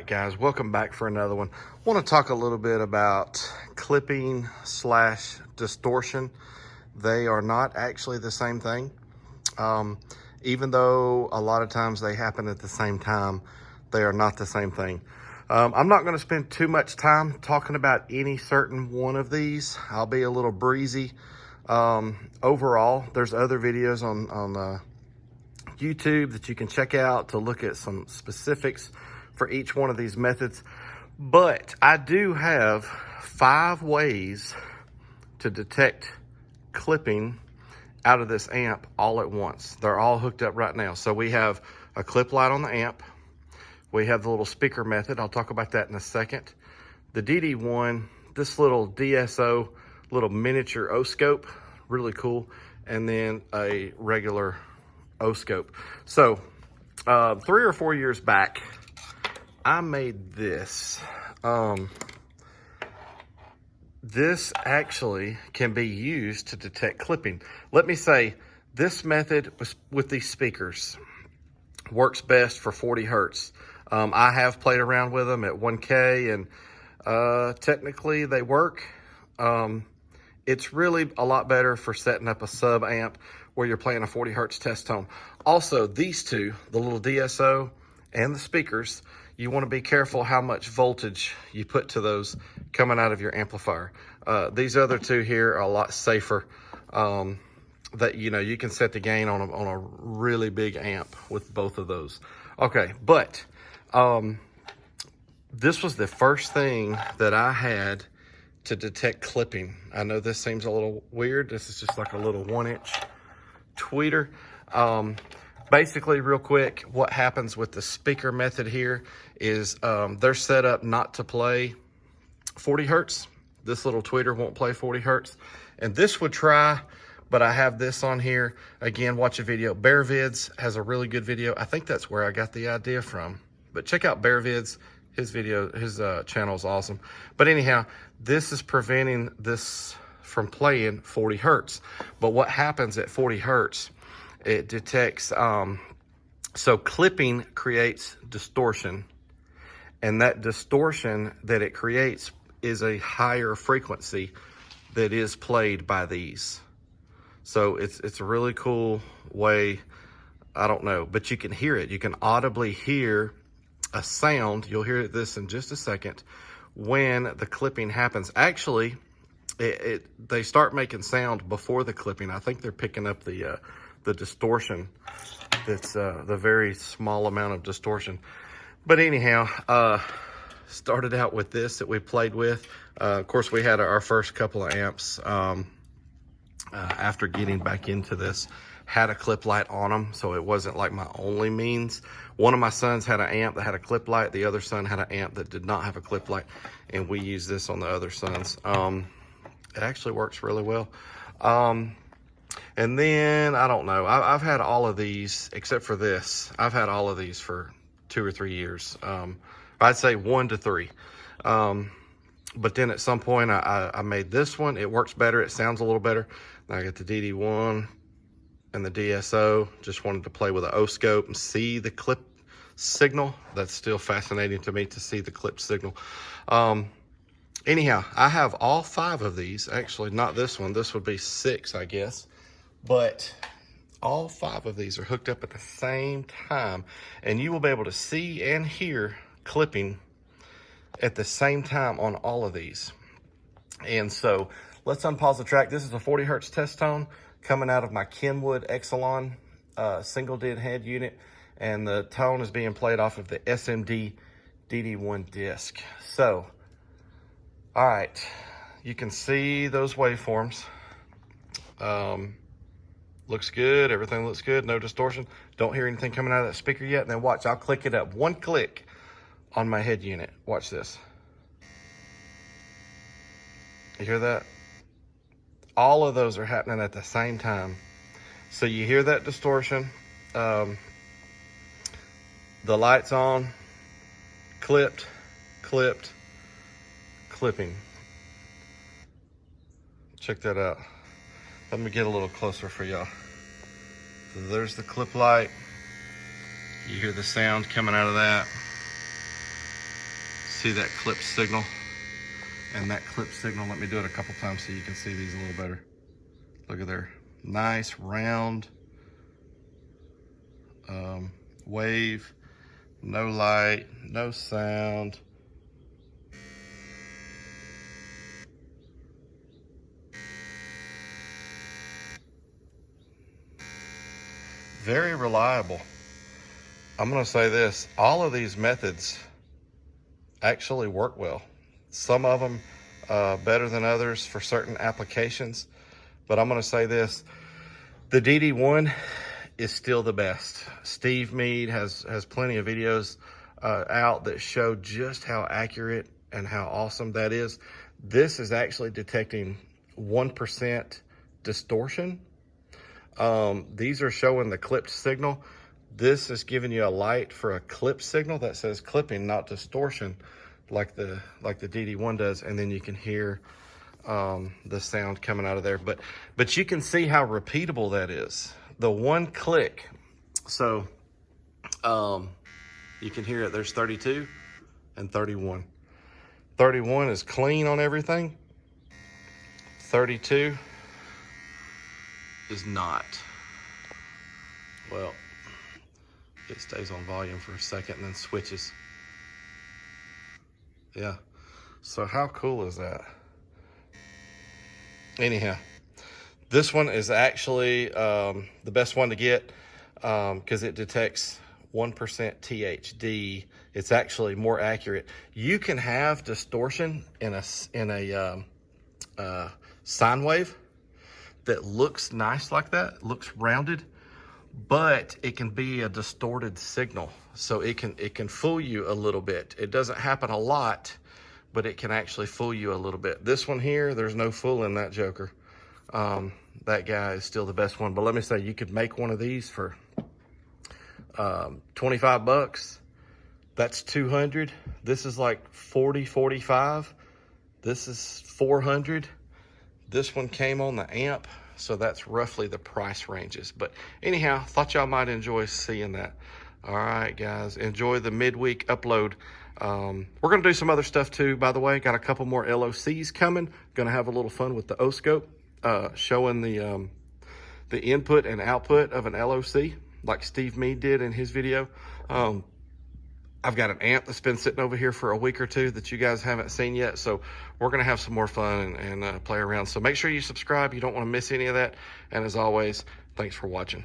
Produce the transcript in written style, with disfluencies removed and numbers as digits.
right, guys, welcome back for another one. Want to talk a little bit about clipping slash distortion. They are not actually the same thing. Even though a lot of times they happen at the same time, they are not the same thing. I'm not going to spend too much time talking about any certain one of these. I'll be a little breezy. Overall, there's other videos on YouTube that you can check out to look at some specifics for each one of these methods. But I do have 5 ways to detect clipping out of this amp all at once. They're all hooked up right now. So we have a clip light on the amp. We have the little speaker method. I'll talk about that in a second. The DD1, this little DSO, little miniature O-scope, really cool. And then a regular O-scope. So 3 or 4 years back, I made this. This actually can be used to detect clipping. Let me say, this method with these speakers works best for 40 hertz. I have played around with them at 1K, and technically they work. It's really a lot better for setting up a sub amp where you're playing a 40 hertz test tone. Also, these two, the little DSO and the speakers, you want to be careful how much voltage you put to those coming out of your amplifier. These other two here are a lot safer. That you can set the gain on a really big amp with both of those. Okay, but this was the first thing that I had to detect clipping. I know this seems a little weird. This is just like a little 1-inch tweeter. Basically, real quick, what happens with the speaker method here is they're set up not to play 40 hertz. This little tweeter won't play 40 hertz. And this would try, but I have this on here. Again, watch a video. Bear Vids has a really good video. I think that's where I got the idea from. But check out Bear Vids. His video, his channel is awesome. But anyhow, this is preventing this from playing 40 hertz. But what happens at 40 hertz, it detects, so clipping creates distortion. And that distortion that it creates is a higher frequency that is played by these. So it's a really cool way, I don't know, but you can hear it. You can audibly hear a sound. You'll hear this in just a second when the clipping happens. Actually, they start making sound before the clipping. I think they're picking up the distortion. That's the very small amount of distortion. But anyhow, started out with this that we played with. Of course, we had our first couple of amps after getting back into this. Had a clip light on them, so it wasn't like my only means. One of my sons had an amp that had a clip light. The other son had an amp that did not have a clip light, and we used this on the other sons. It actually works really well. And then, I don't know, I've had all of these, except for this. I've had all of these for 2 or 3 years. I'd say 1 to 3. But then at some point, I made this one. It works better. It sounds a little better. I got the DD1 and the DSO. Just wanted to play with an O-scope and see the clip signal. That's still fascinating to me to see the clip signal. Anyhow, I have all 5 of these. Actually, not this one. This would be 6, I guess. But all 5 of these are hooked up at the same time. And you will be able to see and hear clipping at the same time on all of these. And so let's unpause the track. This is a 40 hertz test tone coming out of my Kenwood Exelon single DIN head unit. And the tone is being played off of the SMD DD1 disc. So, all right, you can see those waveforms. Looks good, everything looks good, no distortion. Don't hear anything coming out of that speaker yet. And then watch, I'll click it up, 1 click on my head unit. Watch this. You hear that? All of those are happening at the same time. So you hear that distortion. The light's on, clipped, clipped, clipping. Check that out. Let me get a little closer for y'all. So there's the clip light. You hear the sound coming out of that. see that clip signal? And that clip signal, let me do it a couple times so you can see these a little better. Look at there, nice round wave, no light, no sound. Very reliable. I'm gonna say this, all of these methods actually work well. Some of them better than others for certain applications, but I'm gonna say this, the DD1 is still the best. Steve Mead has plenty of videos out that show just how accurate and how awesome that is. This is actually detecting 1% distortion. These are showing the clipped signal. This is giving you a light for a clip signal that says clipping, not distortion, like the DD1 does, and then you can hear the sound coming out of there. But you can see how repeatable that is. The one click, so you can hear it. There's 32 and 31. 31 is clean on everything. 32 is not. Well, it stays on volume for a second and then switches. Yeah, so how cool is that? Anyhow, this one is actually the best one to get because it detects 1% THD. It's actually more accurate. You can have distortion in a sine wave that looks nice like that, looks rounded, but it can be a distorted signal. So it can fool you a little bit. It doesn't happen a lot, but it can actually fool you a little bit. This one here, there's no fooling that joker. That guy is still the best one. But let me say, you could make one of these for 25 bucks. That's 200. This is like 40, 45. This is 400. This one came on the amp, so that's roughly the price ranges. But anyhow, thought y'all might enjoy seeing that. All right, guys, enjoy the midweek upload. We're gonna do some other stuff too, by the way. Got a couple more LOCs coming. Gonna have a little fun with the O-scope, showing the input and output of an LOC, like Steve Mead did in his video. I've got an amp that's been sitting over here for a week or two that you guys haven't seen yet. So we're gonna have some more fun and play around. So make sure you subscribe. You don't wanna miss any of that. And as always, thanks for watching.